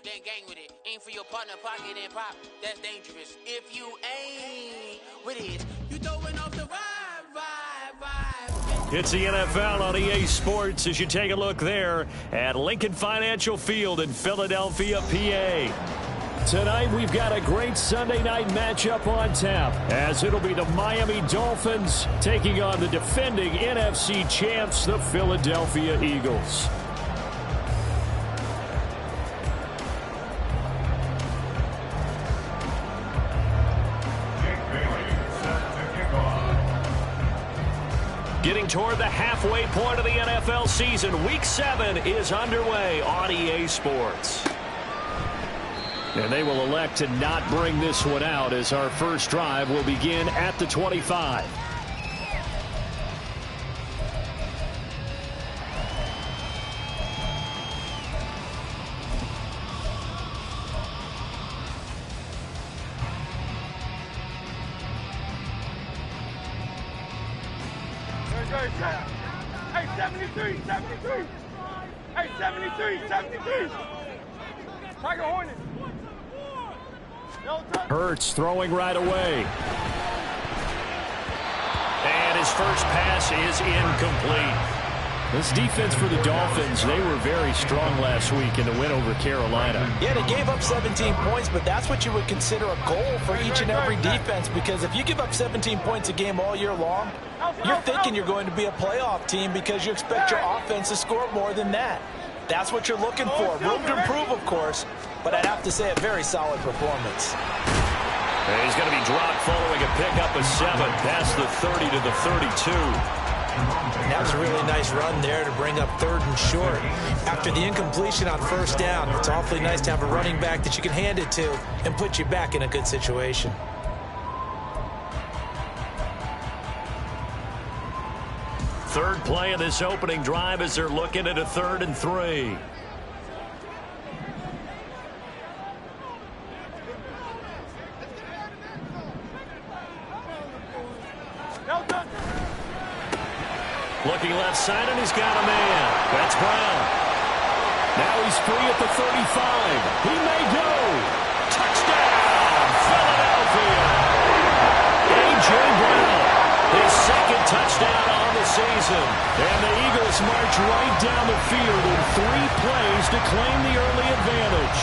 then gang with it. Aim for your partner, pocket and pop. That's dangerous. If you aim with it, you throwing off the vibe. It's the NFL on EA Sports as you take a look there at Lincoln Financial Field in Philadelphia, PA. Tonight we've got a great Sunday night matchup on tap as it'll be the Miami Dolphins taking on the defending NFC champs, the Philadelphia Eagles. Getting toward the halfway point of the NFL season, Week 7 is underway on EA Sports. And they will elect to not bring this one out as our first drive will begin at the 25. Hey, 73. Hey, 73. Tiger Hornets. Hurts throwing right away. And his first pass is incomplete. This defense for the Dolphins, they were very strong last week in the win over Carolina. Yeah, they gave up 17 points, but that's what you would consider a goal for each and every defense, because if you give up 17 points a game all year long, you're thinking you're going to be a playoff team because you expect your offense to score more than that. That's what you're looking for. Room to improve, of course, but I'd have to say a very solid performance. And he's going to be dropped following a pickup of 7 past the 30 to the 32. That was a really nice run there to bring up 3rd and short. After the incompletion on 1st down, it's awfully nice to have a running back that you can hand it to and put you back in a good situation. Third play of this opening drive as they're looking at a 3rd and 3. Looking left side, and he's got a man. That's Brown. Now he's free at the 35. He may go. Touchdown, Philadelphia. A.J. Brown, his 2nd touchdown on the season. And the Eagles march right down the field in 3 plays to claim the early advantage.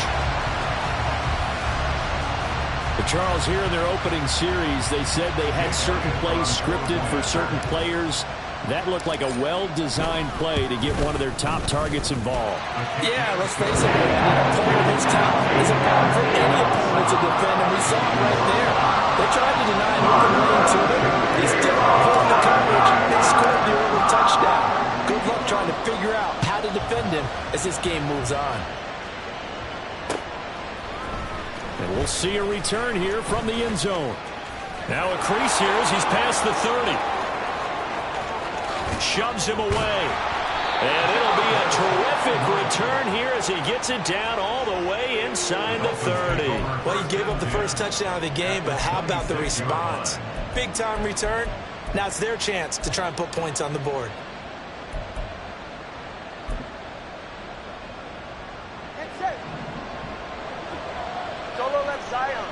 But Charles, here in their opening series, they said they had certain plays scripted for certain players. That looked like a well-designed play to get one of their top targets involved. Yeah, let's face it, man. A player of his talent is a problem for any opponent to defend, and we saw it right there. They tried to deny an open lane to him. He still pulled the coverage and scored the early touchdown. Good luck trying to figure out how to defend him as this game moves on. And we'll see a return here from the end zone. Now a crease here as he's past the 30. Shoves him away. And it'll be a terrific return here as he gets it down all the way inside the 30. Well, you gave up the first touchdown of the game, but how about the response? Big-time return. Now it's their chance to try and put points on the board. Solo left Zion.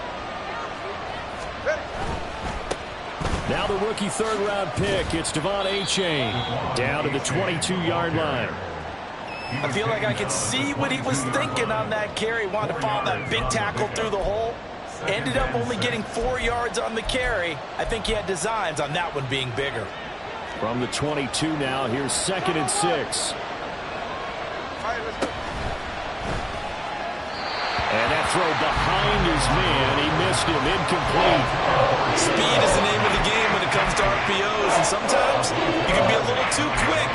Now the rookie 3rd-round pick. It's Devon Achane down to the 22-yard line. I feel like I could see what he was thinking on that carry. Wanted to follow that big tackle through the hole. Ended up only getting 4 yards on the carry. I think he had designs on that one being bigger. From the 22 now, here's 2nd and 6. And that throw behind his man, he missed him, incomplete. Speed is the name of the game when it comes to RPOs, and sometimes you can be a little too quick,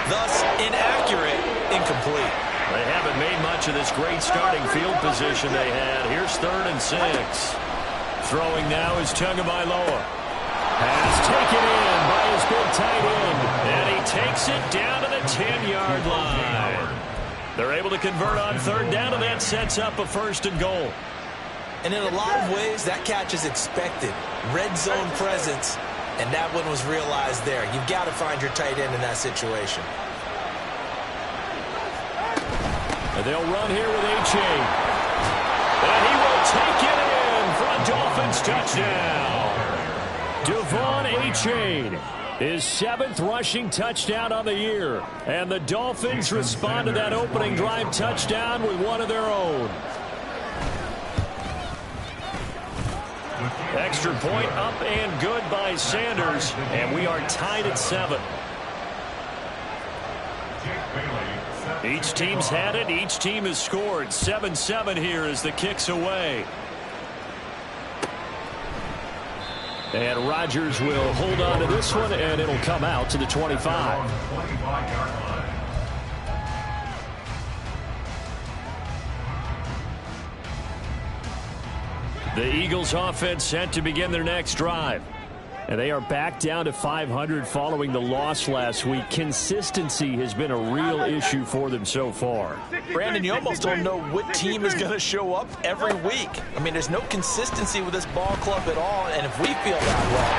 thus inaccurate, incomplete. They haven't made much of this great starting field position they had. Here's 3rd and 6. Throwing now is Tagovailoa. Has taken in by his big tight end, and he takes it down to the 10-yard line. They're able to convert on 3rd down, and that sets up a 1st and goal. And in a lot of ways, that catch is expected. Red zone presence, and that one was realized there. You've got to find your tight end in that situation. And they'll run here with Achane. taken in for a Dolphins touchdown. Devon Achane, his 7th rushing touchdown on the year. And the Dolphins respond to that opening drive touchdown with one of their own. Extra point up and good by Sanders, and we are tied at 7. Each team's had it. Each team has scored. 7-7 here as the kick's away. And Rodgers will hold on to this one, and it'll come out to the 25. The Eagles offense set to begin their next drive. And they are back down to 500 following the loss last week. Consistency has been a real issue for them so far. Brandon, you almost don't know what team is going to show up every week. I mean, there's no consistency with this ball club at all, and if we feel that way,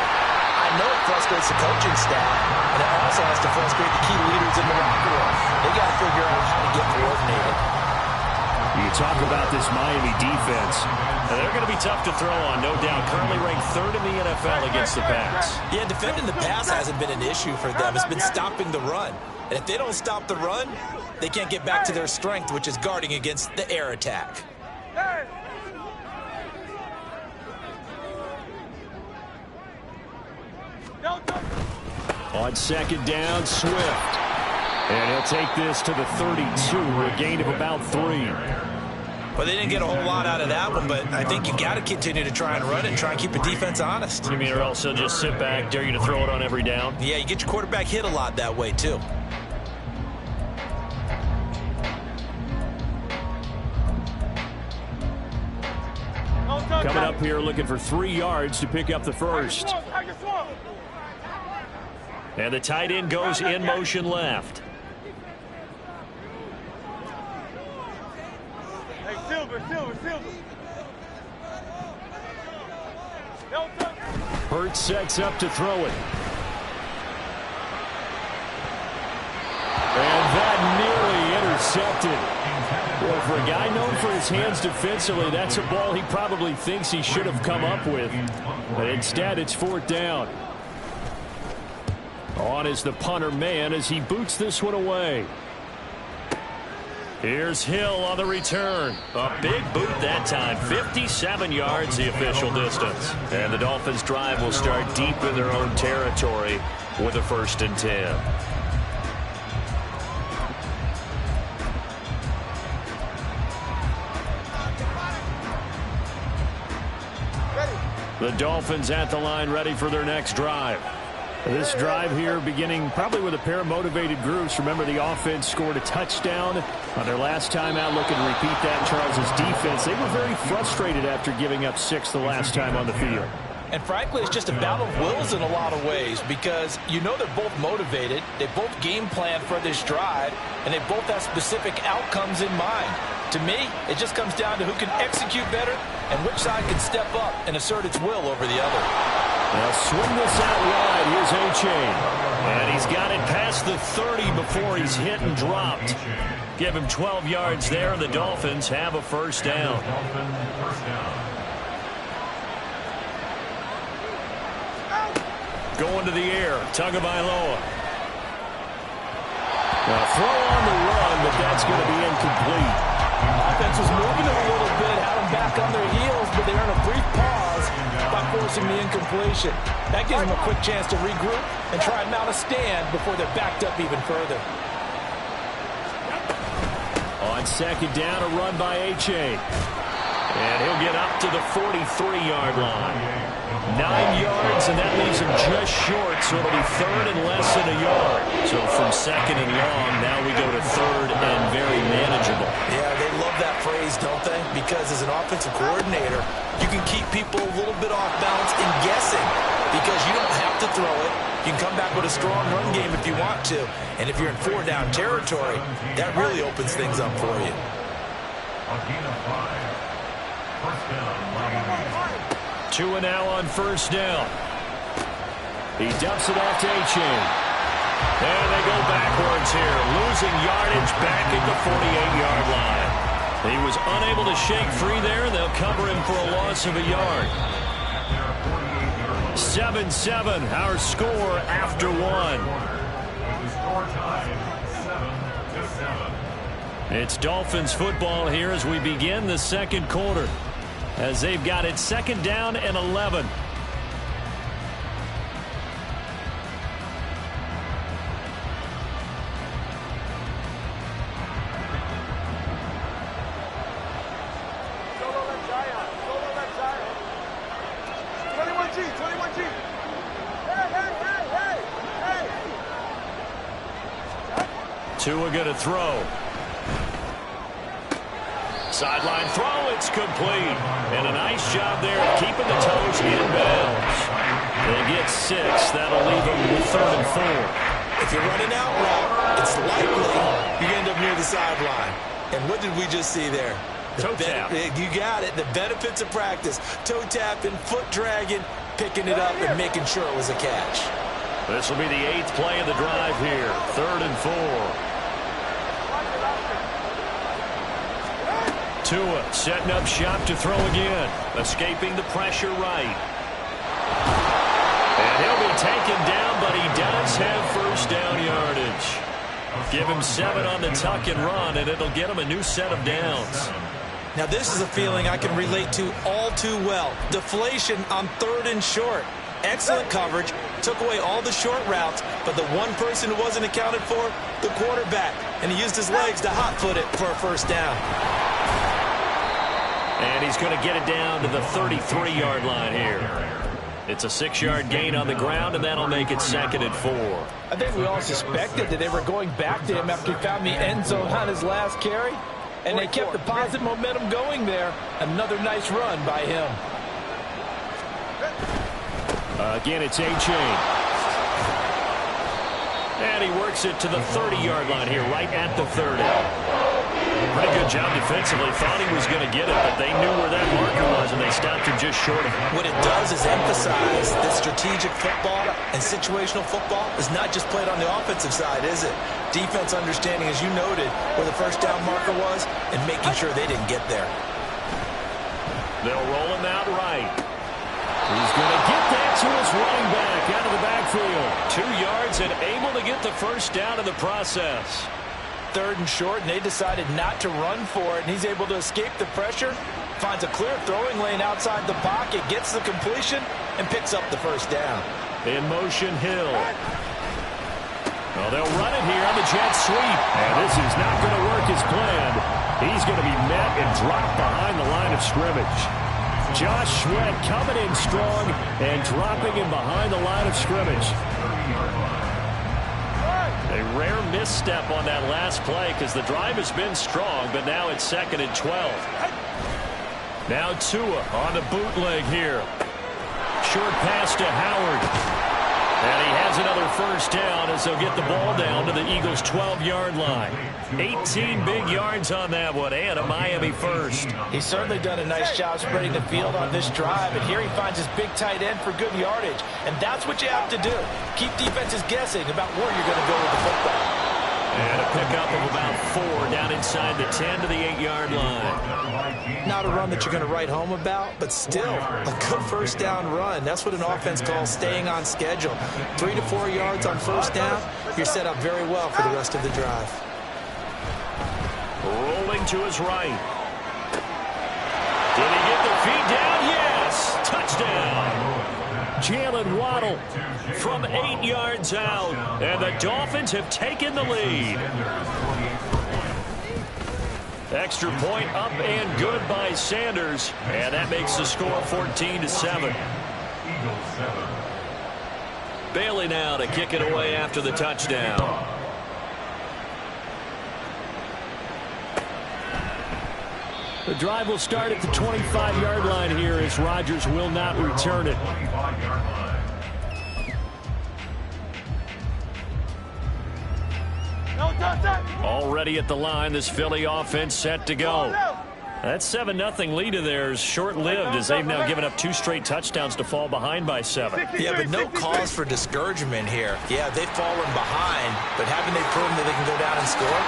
I know it frustrates the coaching staff, and it also has to frustrate the key leaders in the locker room. They got to figure out how to get coordinated. You talk about this Miami defense. They're going to be tough to throw on, no doubt. Currently ranked 3rd in the NFL against the pass. Yeah, defending the pass hasn't been an issue for them. It's been stopping the run. And if they don't stop the run, they can't get back to their strength, which is guarding against the air attack. On 2nd down, Swift. And he'll take this to the 32, a gain of about 3. Well, they didn't get a whole lot out of that one, but I think you got to continue to try and run and try and keep the defense honest. You mean or else they'll just sit back, dare you to throw it on every down? Yeah, you get your quarterback hit a lot that way, too. Coming up here looking for 3 yards to pick up the first. And the tight end goes in motion left. Hurts sets up to throw it. And that nearly intercepted. Well, for a guy known for his hands defensively, that's a ball he probably thinks he should have come up with. But instead, it's 4th down. On is the punter man as he boots this one away. Here's Hill on the return. A big boot that time. 57 yards the official distance. And the Dolphins drive will start deep in their own territory with a 1st and 10. The Dolphins at the line ready for their next drive. This drive here beginning probably with a pair of motivated groups. Remember, the offense scored a touchdown on their last time out. Looking to repeat that. Charles' defense, they were very frustrated after giving up 6 the last time on the field. And frankly, it's just a battle of wills in a lot of ways because you know they're both motivated. They both game plan for this drive, and they both have specific outcomes in mind. To me, it just comes down to who can execute better and which side can step up and assert its will over the other. They'll swing this out wide. Here's Achane. And he's got it past the 30 before he's hit and dropped. Give him 12 yards there, and the Dolphins have a 1st down. Going to the air, Tagovailoa. Now throw on the run, but that's going to be incomplete. Offense was moving it a little bit, had them back on their heels, but they earned a brief pause by forcing the incompletion. That gives them a quick chance to regroup and try and mount a stand before they're backed up even further. On 2nd down, a run by Achane. And he'll get up to the 43-yard line. 9 yards, and that leaves him just short, so it'll be 3rd and less than a yard. So from 2nd and long, now we go to 3rd and very manageable. Yeah, they love that phrase, don't they? Because as an offensive coordinator, you can keep people a little bit off balance and guessing because you don't have to throw it. You can come back with a strong run game if you want to. And if you're in 4-down territory, that really opens things up for you. 2 and now on 1st down. He dumps it off to Achane. And they go backwards here, losing yardage back at the 48-yard line. He was unable to shake free there, and they'll cover him for a loss of a yard. 7-7, our score after one. It's Dolphins football here as we begin the second quarter, as they've got it 2nd down and 11. Tua going to throw. Sideline throw, it's complete. And a nice job there keeping the toes in bounds. They get 6. That'll leave them with 3rd and 4. If you're running out route, it's likely you end up near the sideline. And what did we just see there? Toe tap. You got it. The benefits of practice. Toe tapping, foot dragging, picking it up, and making sure it was a catch. This will be the 8th play of the drive here. 3rd and 4. Tua setting up shop to throw again. Escaping the pressure right. And he'll be taken down, but he does have first down yardage. Give him 7 on the tuck and run, and it'll get him a new set of downs. Now this is a feeling I can relate to all too well. Deflation on 3rd and short. Excellent coverage. Took away all the short routes, but the one person who wasn't accounted for, the quarterback. And he used his legs to hot-foot it for a first down. And he's going to get it down to the 33-yard line here. It's a 6-yard gain on the ground, and that'll make it 2nd and 4. I think we all suspected that they were going back to him after he found the end zone on his last carry. And they kept the positive momentum going there. Another nice run by him. Again, it's A-Chain. And he works it to the 30-yard line here, right at the 30. Pretty good job defensively. Thought he was going to get it, but they knew where that marker was, and they stopped him just short of it. What it does is emphasize that strategic football and situational football is not just played on the offensive side, is it? Defense understanding, as you noted, where the first down marker was and making sure they didn't get there. They'll roll him out right. He's going to get that to his running back out of the backfield. 2 yards and able to get the first down in the process. 3rd and short, and they decided not to run for it, and he's able to escape the pressure, finds a clear throwing lane outside the pocket, gets the completion, and picks up the first down. In motion, Hill. Well, they'll run it here on the jet sweep, and this is not going to work as planned. He's going to be met and dropped behind the line of scrimmage. Josh Sweat coming in strong and dropping him behind the line of scrimmage. A rare misstep on that last play because the drive has been strong, but now it's 2nd and 12. Now Tua on the bootleg here. Short pass to Howard. And he has another first down as they'll get the ball down to the Eagles' 12-yard line. 18 big yards on that one, and a Miami first. He's certainly done a nice job spreading the field on this drive, and here he finds his big tight end for good yardage. And that's what you have to do. Keep defenses guessing about where you're going to go with the football. And a pickup of about 4 down inside the 10 to the 8-yard line. Not a run that you're going to write home about, but still a good first down run. That's what an offense calls staying on schedule. 3 to 4 yards on first down, you're set up very well for the rest of the drive. Rolling to his right. Did he get the feet down? Yes! Touchdown! Jalen Waddle from 8 yards out, and the Dolphins have taken the lead. Extra point up and good by Sanders, and that makes the score 14-7. Bailey now to kick it away after the touchdown. The drive will start at the 25-yard line here as Rodgers will not return it. Already at the line, this Philly offense set to go. That 7-0 lead of theirs short-lived as they've now given up 2 straight touchdowns to fall behind by 7. Yeah, but no cause for discouragement here. Yeah, they've fallen behind, but haven't they proven that they can go down and score?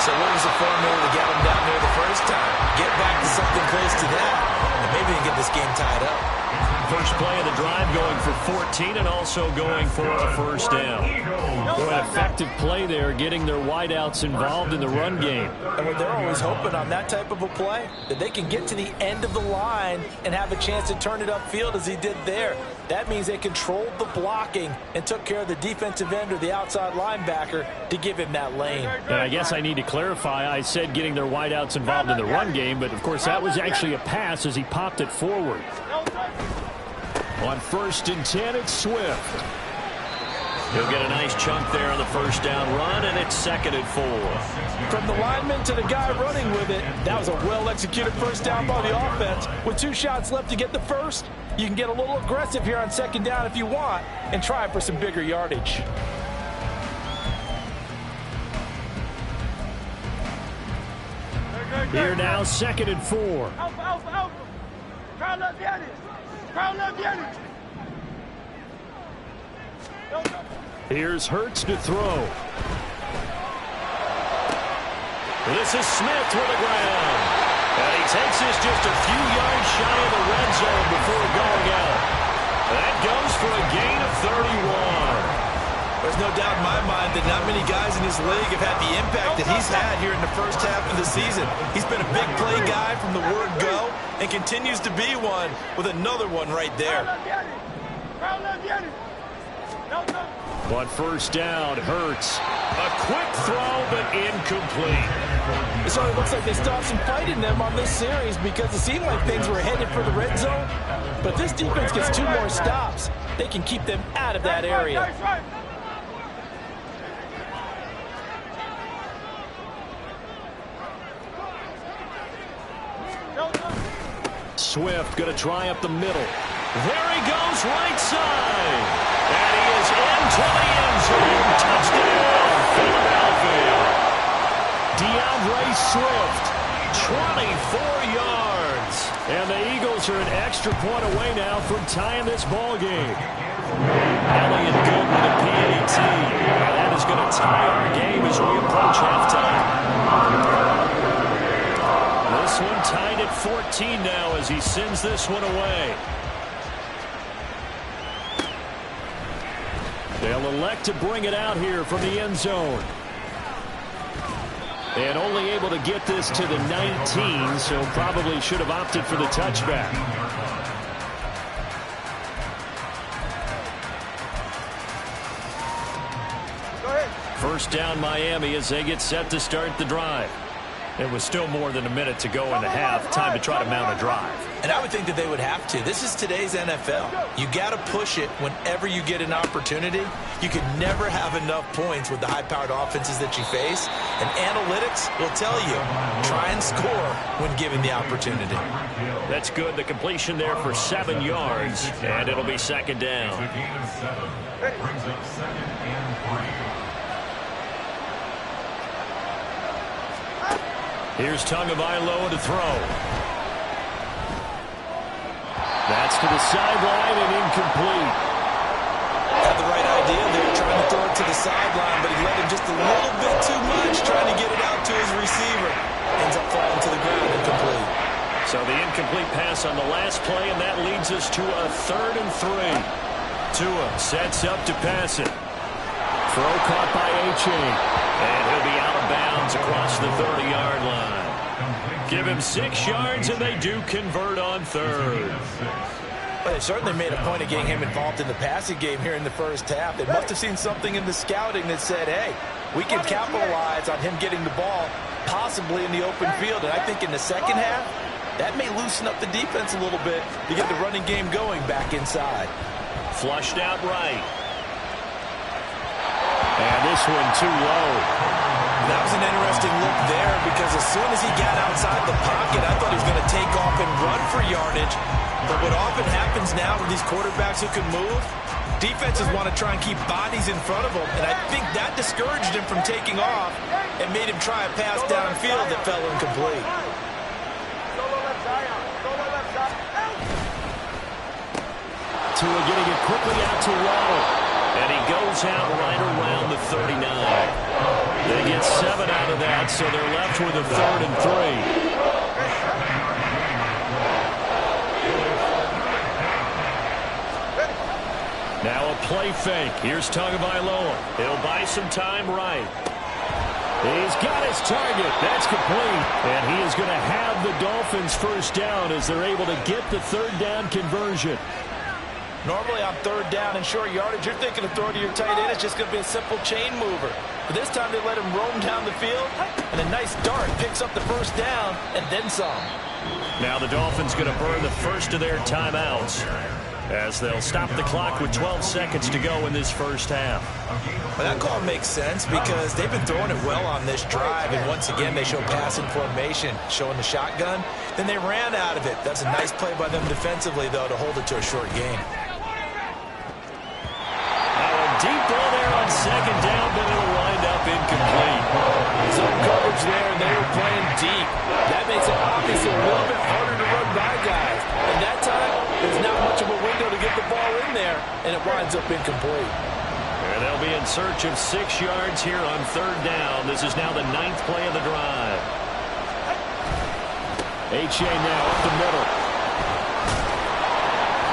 So what was the formula that got them down there the first time? Get back to something close to that, and maybe they can get this game tied up. First play of the drive going for 14 and also going for a first down. Boy, an effective play there, getting their wideouts involved in the run game. And what they're always hoping on that type of a play, that they can get to the end of the line and have a chance to turn it upfield as he did there. That means they controlled the blocking and took care of the defensive end or the outside linebacker to give him that lane. And I guess I need to clarify, I said getting their wideouts involved in the run game, but of course that was actually a pass as he popped it forward. On 1st and 10, it's Swift. He'll get a nice chunk there on the first down run, and it's 2nd and 4. From the lineman to the guy running with it, that was a well-executed first down by the offense. With 2 shots left to get the first, you can get a little aggressive here on 2nd down if you want and try for some bigger yardage. Here now, 2nd and 4. Alpha, alpha, alpha. Crowd left the edge. Crowd left the edge. Here's Hurts to throw. This is Smith with the ground. And he takes this just a few yards shy of the red zone before going out. That goes for a gain of 31. There's no doubt in my mind that not many guys in this league have had the impact that he's had here in the first half of the season. He's been a big play guy from the word go and continues to be one with another one right there. On first down, Hurts. A quick throw, but incomplete. It certainly looks like they still have some fight in them on this series because it seemed like things were headed for the red zone. But this defense gets 2 more stops. They can keep them out of that area. Swift going to try up the middle. There he goes, right side. And he is into the end zone. Touchdown, Philadelphia. DeAndre Swift, 24 yards. And the Eagles are an extra point away now from tying this ball game. Elliott good with a PAT. And that is going to tie our game as we approach halftime. This one tied at 14 now as he sends this one away. They'll elect to bring it out here from the end zone. And only able to get this to the 19, so probably should have opted for the touchback. First down Miami as they get set to start the drive. It was still more than a minute to go in the half. Time to try to mount a drive. And I would think that they would have to. This is today's NFL. You got to push it whenever you get an opportunity. You can never have enough points with the high-powered offenses that you face. And analytics will tell you, try and score when given the opportunity. That's good. The completion there for 7 yards. And it'll be 2nd down. Brings up 2nd and 3. Here's Tagovailoa to throw. That's to the sideline and incomplete. Had the right idea there, trying to throw it to the sideline, but he let him just a little bit too much, trying to get it out to his receiver. Ends up falling to the ground incomplete. So the incomplete pass on the last play, and that leads us to a 3rd and 3. Tua sets up to pass it. Throw caught by Achane. And he'll be out of bounds across the 30-yard line. Give him 6 yards, and they do convert on 3rd. Well, they certainly made a point of getting him involved in the passing game here in the first half. They must have seen something in the scouting that said, hey, we can capitalize on him getting the ball possibly in the open field. And I think in the second half, that may loosen up the defense a little bit to get the running game going back inside. Flushed out right. And this one too low. That was an interesting look there because as soon as he got outside the pocket, I thought he was going to take off and run for yardage. But what often happens now with these quarterbacks who can move, defenses want to try and keep bodies in front of them. And I think that discouraged him from taking off and made him try a pass downfield that fell incomplete. Tua getting it quickly out to Waddle. And he goes out right around the 39. They get 7 out of that, so they're left with a 3rd and 3. Now a play fake. Here's Tagovailoa. He'll buy some time right. He's got his target. That's complete. And he is going to have the Dolphins first down as they're able to get the 3rd down conversion. Normally on 3rd down and short yardage, you're thinking of throwing to your tight end. It's just going to be a simple chain mover. But this time they let him roam down the field, and a nice dart picks up the first down and then some. Now the Dolphins going to burn the first of their timeouts as they'll stop the clock with 12 seconds to go in this first half. Well, that call makes sense because they've been throwing it well on this drive, and once again they show passing formation, showing the shotgun. Then they ran out of it. That's a nice play by them defensively, though, to hold it to a short game. Now a deep ball there on 2nd down, but it'll wind up incomplete. Zone coverage there, and they were playing deep. That makes it obviously a little bit harder to run by guys. And that time, there's not much of a window to get the ball in there, and it winds up incomplete. And they'll be in search of 6 yards here on 3rd down. This is now the 9th play of the drive. H.A. now up the middle.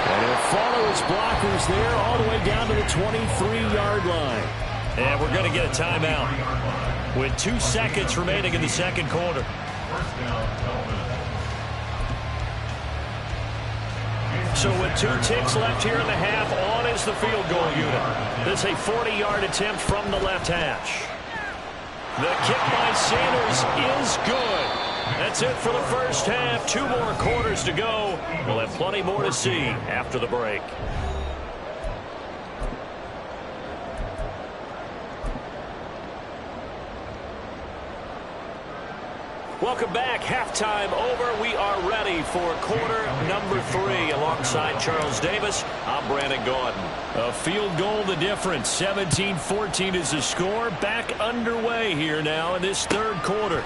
And he'll follow his blockers there all the way down to the 23-yard line. And we're going to get a timeout with 2 seconds remaining in the 2nd quarter. So with 2 ticks left here in the half, on is the field goal unit. This is a 40-yard attempt from the left hash. The kick by Sanders is good. That's it for the first half. 2 more quarters to go. We'll have plenty more to see after the break. Welcome back. Halftime over. We are ready for quarter number 3. Alongside Charles Davis, I'm Brandon Gaudin. A field goal the difference. 17-14 is the score. Back underway here now in this 3rd quarter.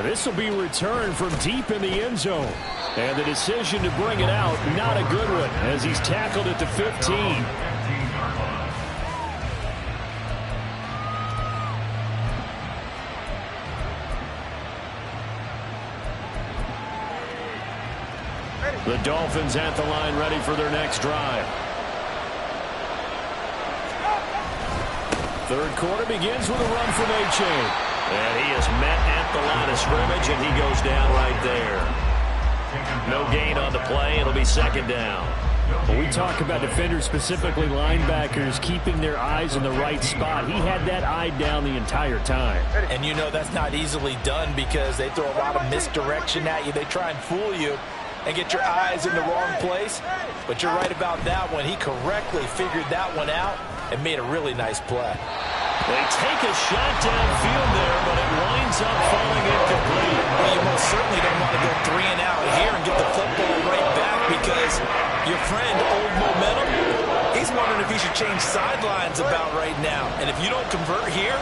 This will be returned from deep in the end zone. And the decision to bring it out, not a good one, as he's tackled at the 15. The Dolphins at the line ready for their next drive. 3rd quarter begins with a run from H.A. And he is met at the line of scrimmage, and he goes down right there. No gain on the play. It'll be 2nd down. When we talk about defenders, specifically linebackers, keeping their eyes in the right spot, he had that eye down the entire time. And you know that's not easily done because they throw a lot of misdirection at you. They try and fool you and get your eyes in the wrong place. But you're right about that one. He correctly figured that one out and made a really nice play. They take a shot downfield there, but it winds up falling incomplete. Well, you most certainly don't want to go 3 and out here and get the football right back because your friend, Old Momentum, he's wondering if he should change sidelines about right now. And if you don't convert here,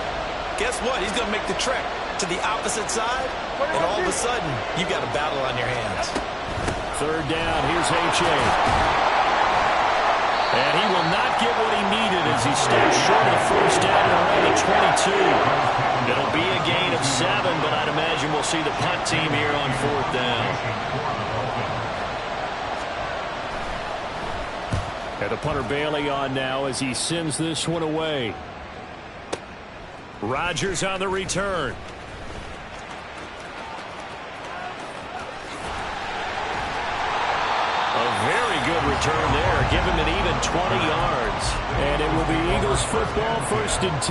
guess what? He's going to make the trek to the opposite side, and all of a sudden, you've got a battle on your hands. 3rd down, here's H.A. And he will not get what he needed as he steps short of the first down around the 22. It'll be a gain of 7, but I'd imagine we'll see the punt team here on 4th down. And the punter Bailey on now as he sends this one away. Rodgers on the return. Good return there. Give him an even 20 yards. And it will be Eagles football, 1st and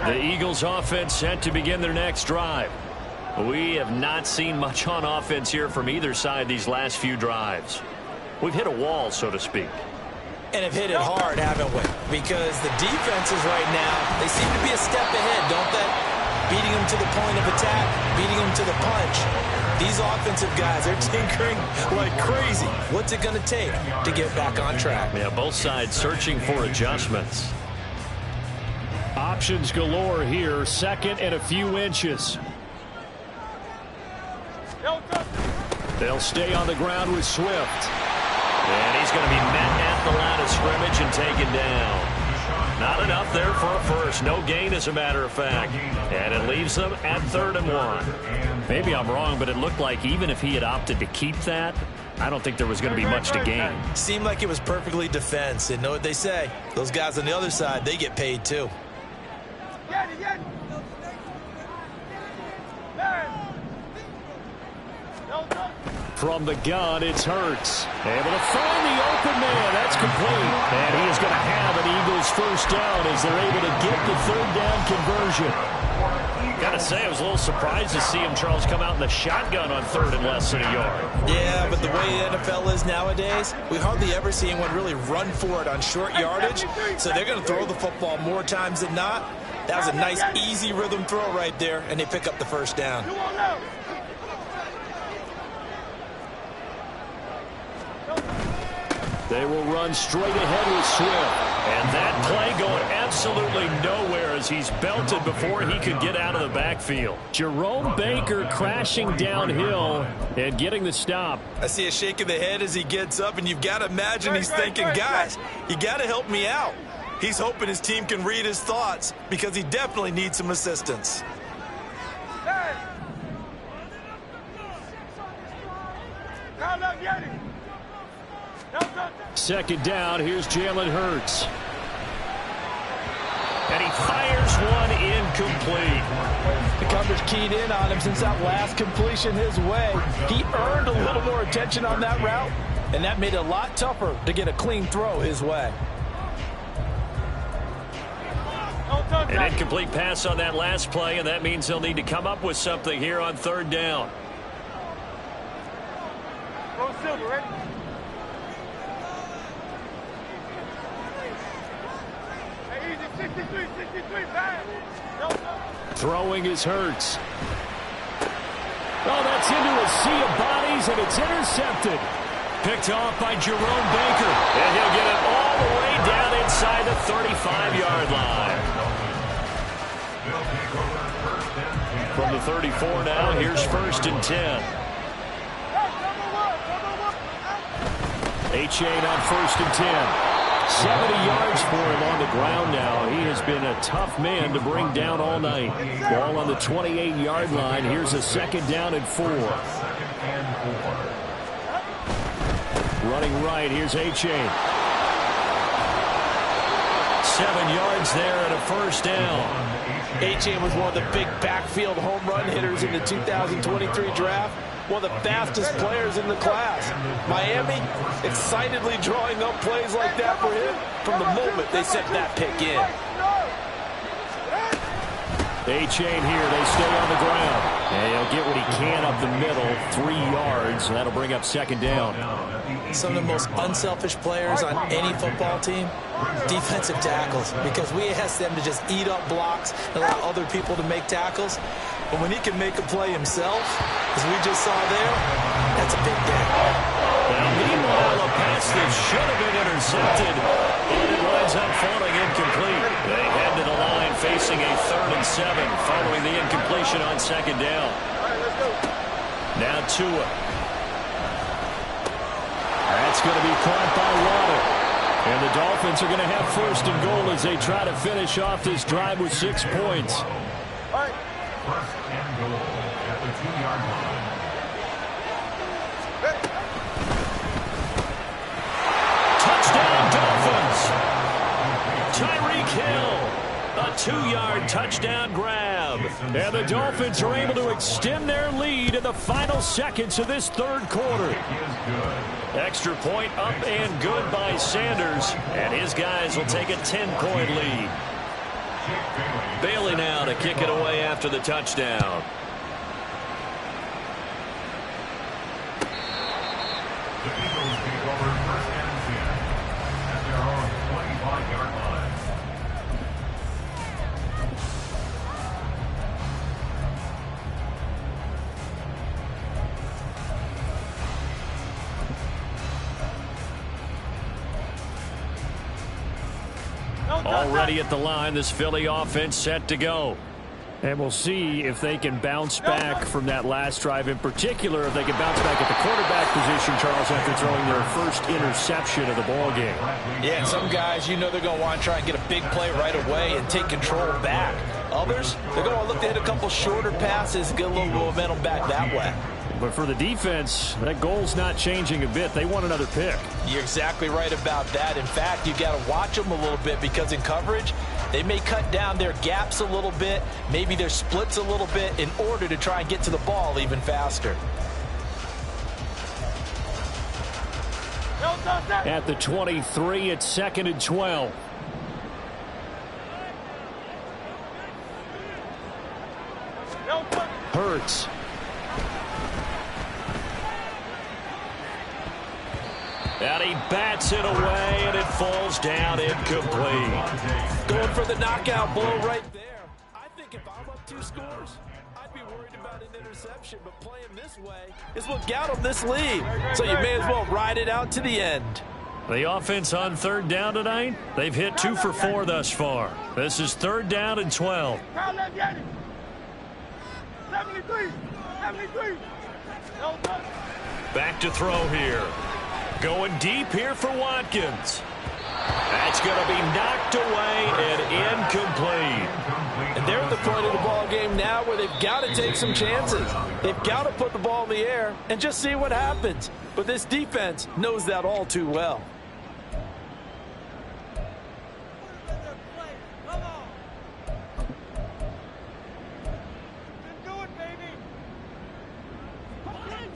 10. The Eagles offense set to begin their next drive. We have not seen much on offense here from either side these last few drives. We've hit a wall, so to speak. And have hit it hard, haven't we? Because the defenses right now, they seem to be a step ahead, don't they? Beating them to the point of attack, beating them to the punch. These offensive guys are tinkering like crazy. What's it going to take to get back on track? Yeah, both sides searching for adjustments. Options galore here. 2nd and a few inches. They'll stay on the ground with Swift. And he's going to be met at the line of scrimmage and taken down. Not enough there for a first. No gain, as a matter of fact. And it leaves them at 3rd and 1. Maybe I'm wrong, but it looked like even if he had opted to keep that, I don't think there was going to be much to gain. Seemed like it was perfectly defense. And know what they say. Those guys on the other side, they get paid too. From the gun, it's Hurts. Able to find the open man. That's complete. And he is going to have an Eagles first down as they're able to get the 3rd down conversion. Got to say, I was a little surprised to see him, Charles, come out in the shotgun on 3rd and less than a yard. Yeah, but the way the NFL is nowadays, we hardly ever see anyone really run for it on short yardage. So they're going to throw the football more times than not. That was a nice, easy rhythm throw right there, and they pick up the first down. They will run straight ahead with Swift. And that play going absolutely nowhere as he's belted before he could get out of the backfield. Jerome Baker crashing downhill and getting the stop. I see a shake of the head as he gets up, and you've got to imagine he's thinking, guys, you got to help me out. He's hoping his team can read his thoughts because he definitely needs some assistance. Second down, here's Jalen Hurts. And he fires one incomplete. The coverage keyed in on him since that last completion his way. He earned a little more attention on that route, and that made it a lot tougher to get a clean throw his way. An incomplete pass on that last play, and that means they'll need to come up with something here on 3rd down. Go Silver, ready? Hey, easy, 63, bang. Throwing is Hurts. Oh, that's into a sea of bodies, and it's intercepted. Picked off by Jerome Baker. And he'll get it all the way down inside the 35-yard line. From the 34 now, here's 1st and 10. Achane on 1st and 10. 70 yards for him on the ground now. He has been a tough man to bring down all night. Ball on the 28-yard line. Here's a 2nd down and 4. Running right, here's Achane. 7 yards there and a 1st down. Achane was one of the big backfield home run hitters in the 2023 draft. One of the fastest players in the class. Miami excitedly drawing up plays like that for him from the moment they set that pick in. Achane here, they stay on the ground. And he'll get what he can up the middle, 3 yards, and that'll bring up 2nd down. Some of the most unselfish players on any football team, defensive tackles, because we ask them to just eat up blocks and allow other people to make tackles. But when he can make a play himself, as we just saw there, that's a big day. Now, meanwhile, a pass that should have been intercepted, and it winds up falling incomplete. They head to the line facing a 3rd and 7 following the incompletion on 2nd down. Now Tua. That's going to be caught by Waddle. And the Dolphins are going to have 1st and goal as they try to finish off this drive with 6 points. 1st and goal at the 2-yard line. Touchdown, Dolphins! Tyreek Hill, a 2-yard touchdown grab. And the Dolphins are able to extend their lead in the final seconds of this 3rd quarter. Extra point up and good by Sanders, and his guys will take a 10-point lead. Bailey now to kick it away after the touchdown. The Eagles take over 1st and 10 at their own 25-yard line. Already at the line, this Philly offense set to go. And we'll see if they can bounce back from that last drive, in particular if they can bounce back at the quarterback position, Charles, after throwing their first interception of the ball game. Yeah, and some guys, you know they're going to want to try and get a big play right away and take control back. Others, they're going to look to hit a couple shorter passes, get a little momentum back that way. But for the defense, that goal's not changing a bit. They want another pick. You're exactly right about that. In fact, you got to watch them a little bit because in coverage, they may cut down their gaps a little bit, maybe their splits a little bit in order to try and get to the ball even faster. At the 23, it's 2nd and 12. Hurts. And he bats it away, and it falls down incomplete. Going for the knockout blow right there. I think if I'm up 2 scores, I'd be worried about an interception, but playing this way is what got them this lead. So you may as well ride it out to the end. The offense on 3rd down tonight, they've hit 2 for 4 thus far. This is 3rd down and 12. 73. Back to throw here. Going deep here for Watkins. That's going to be knocked away and incomplete. And they're at the point of the ball game now where they've got to take some chances. They've got to put the ball in the air and just see what happens. But this defense knows that all too well.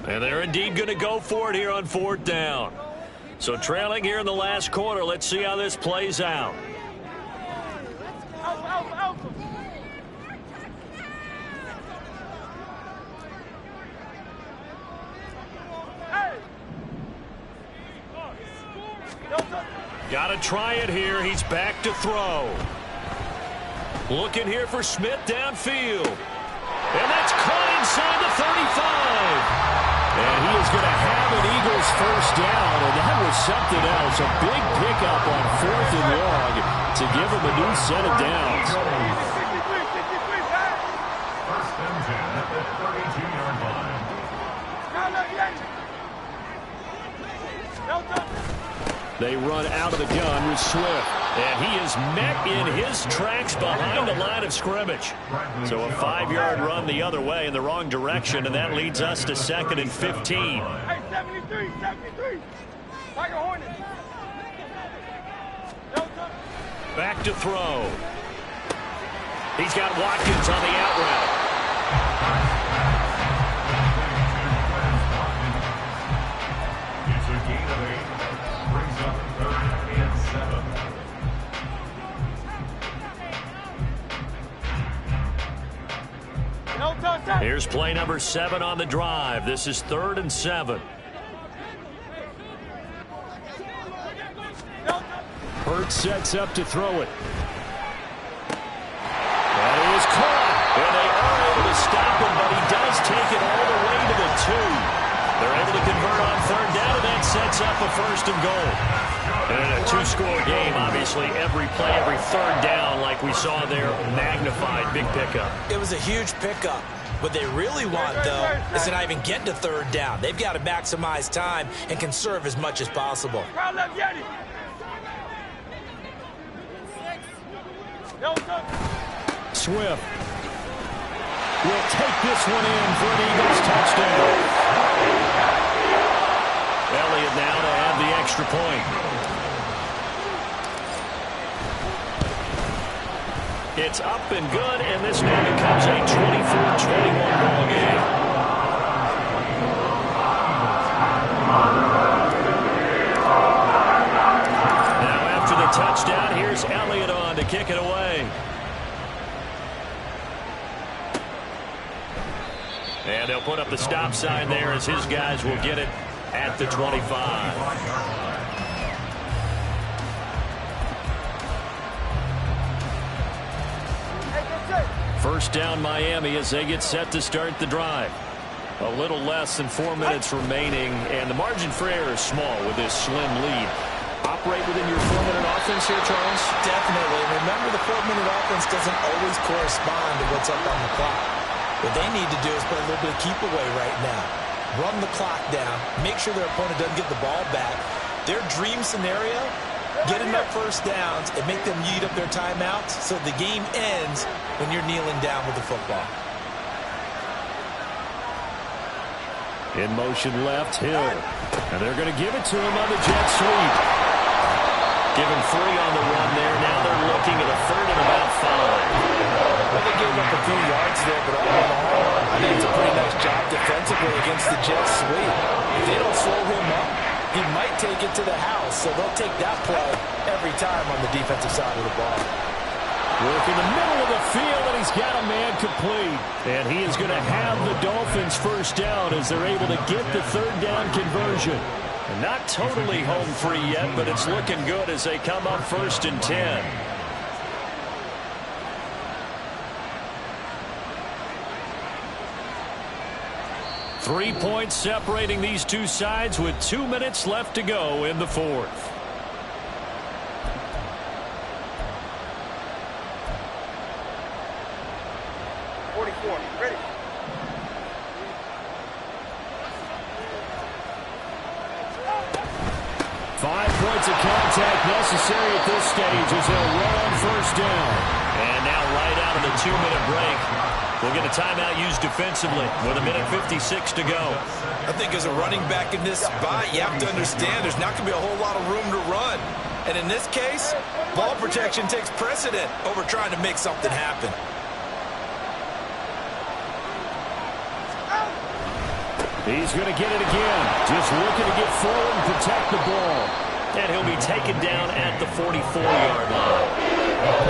And they're indeed going to go for it here on 4th down. So trailing here in the last quarter, let's see how this plays out. Got to try it here. He's back to throw. Looking here for Smith downfield. And that's caught inside the 35. And he is going to have an Eagles first down, and that was something else. A big pickup on 4th and long to give him a new set of downs. First and 10 at the 32-yard line. They run out of the gun with Swift. And he is met in his tracks behind the line of scrimmage. So a 5-yard run the other way in the wrong direction, and that leads us to 2nd and 15. Hey, 73. Tiger Hornets. Back to throw. He's got Watkins on the out route. It's a gain of 8. Brings up 3rd and 7. Here's play number 7 on the drive. This is 3rd and 7. Hurts sets up to throw it. That is caught. And they are able to stop him, but he does take it all the way to the 2. They're able to convert on 3rd down, and that sets up a 1st and goal. And in a 2-score game, obviously, every play, every 3rd down, like we saw there, magnified, big pickup. It was a huge pickup. What they really want, though, is to not even get to 3rd down. They've got to maximize time and conserve as much as possible. Swift will take this one in for an Eagles touchdown. Elliott now to add the extra point. It's up and good, and this now becomes a 24-21 ball game. Now after the touchdown, here's Elliott on to kick it away. And they'll put up the stop sign there as his guys will get it at the 25. First down Miami as they get set to start the drive. A little less than 4 minutes remaining, and the margin for error is small with this slim lead. Operate within your 4-minute offense here, Charles? Definitely. remember, the 4-minute offense doesn't always correspond to what's up on the clock. What they need to do is put a little bit of keep away right now. Run the clock down. Make sure their opponent doesn't get the ball back. Their dream scenario, get enough first downs and make them eat up their timeouts so the game ends when you're kneeling down with the football. In motion left, Hill. And they're going to give it to him on the jet sweep. Give him 3 on the run there. Now they're looking at a 3rd and about 5. Well, they gave up a few yards there, but all in all, I think it's a pretty nice job defensively against the jet sweep. If they don't slow him up, he might take it to the house, so they'll take that play every time on the defensive side of the ball. Work in the middle of the field, and he's got a man complete. And he is going to have the Dolphins first down as they're able to get the 3rd down conversion. And not totally home free yet, but it's looking good as they come up 1st and 10. Three points separating these two sides with 2 minutes left to go in the 4th. Ready. 5 points of contact necessary at this stage as they'll run on 1st down. And now right out of the 2-minute break, we'll get a timeout used defensively with 1:56 to go. I think as a running back in this spot, you have to understand there's not going to be a whole lot of room to run. And in this case, ball protection takes precedent over trying to make something happen. He's going to get it again. Just looking to get forward and protect the ball. And he'll be taken down at the 44-yard line.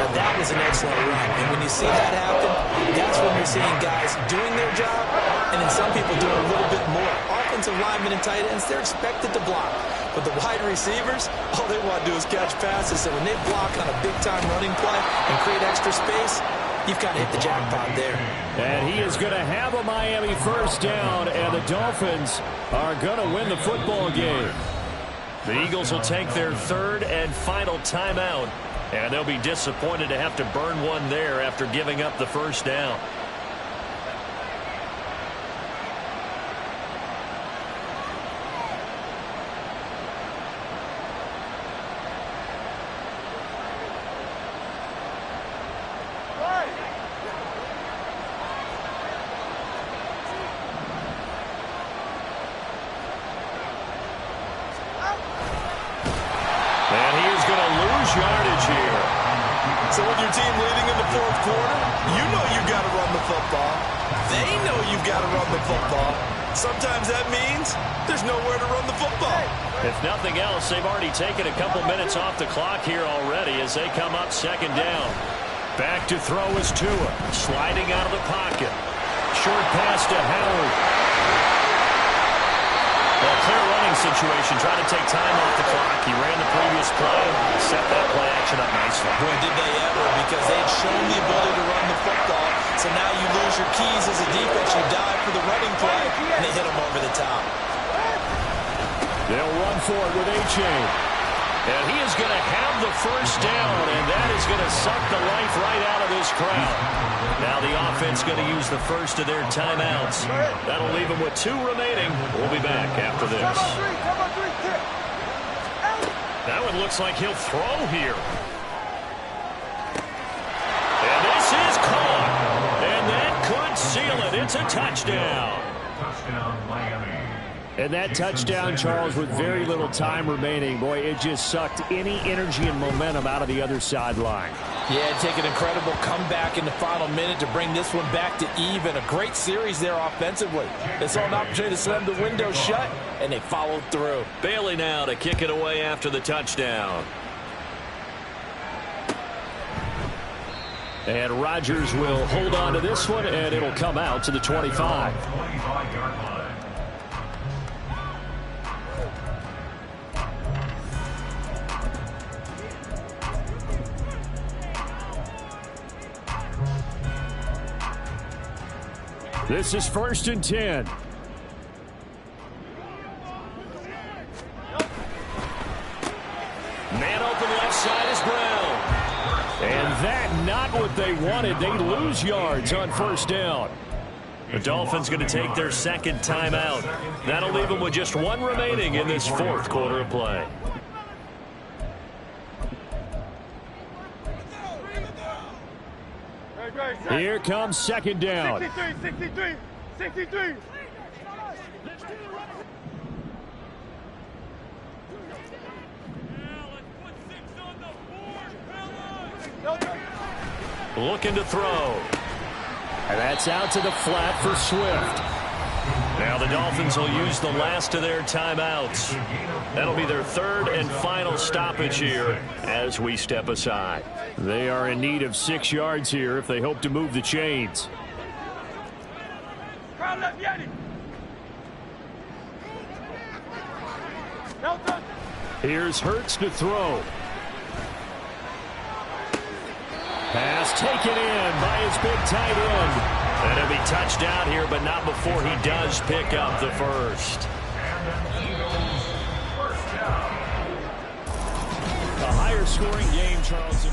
Now that was an excellent run. And when you see that happen, that's when you're seeing guys doing their job and then some people doing a little bit more. Offensive linemen and tight ends, they're expected to block. But the wide receivers, all they want to do is catch passes. So when they block on a big-time running play and create extra space, you've kind of hit the jackpot there. And he is going to have a Miami first down, and the Dolphins are going to win the football game. The Eagles will take their 3rd and final timeout, and they'll be disappointed to have to burn one there after giving up the first down. And he is going to lose yardage here. So with your team leading in the 4th quarter, you know you've got to run the football. They know you've got to run the football. Sometimes that means there's nowhere to run the football. If nothing else, they've already taken a couple minutes off the clock here already as they come up 2nd down. Back to throw is Tua, sliding out of the pocket. Short pass to Howard. Well, clear running situation, trying to take time off the clock. He ran the previous play, set that play action up nicely. Boy, did they ever, because they had shown the ability to run the football. So now you lose your keys as a defense. You dive for the running play, and they hit them over the top. They'll run for it with A-Chain. And he is going to have the first down, and that is going to suck the life right out of this crowd. Now the offense going to use the first of their timeouts. That'll leave them with 2 remaining. We'll be back after this. That one looks like he'll throw here. And this is caught. And that could seal it. It's a touchdown. Touchdown, Miami. And that touchdown, Charles, with very little time remaining, boy, it just sucked any energy and momentum out of the other sideline. Yeah, take an incredible comeback in the final minute to bring this one back to even. A great series there offensively. They saw an opportunity to slam the window shut, and they followed through. Bailey now to kick it away after the touchdown. And Rodgers will hold on to this one, and it'll come out to the 25. 25-yard line. This is 1st and 10. Man open left side is Brown. And that not what they wanted. They lose yards on first down. The Dolphins going to take their second timeout. That'll leave them with just one remaining in this fourth quarter of play. Here comes second down. 63. Looking to throw. And that's out to the flat for Swift. Now the Dolphins will use the last of their timeouts. That'll be their third and final stoppage here as we step aside. They are in need of 6 yards here if they hope to move the chains. Here's Hurts to throw. Pass taken in by his big tight end. And he'll be touched out here, but not before he does pick up the first. A higher scoring game, Charles.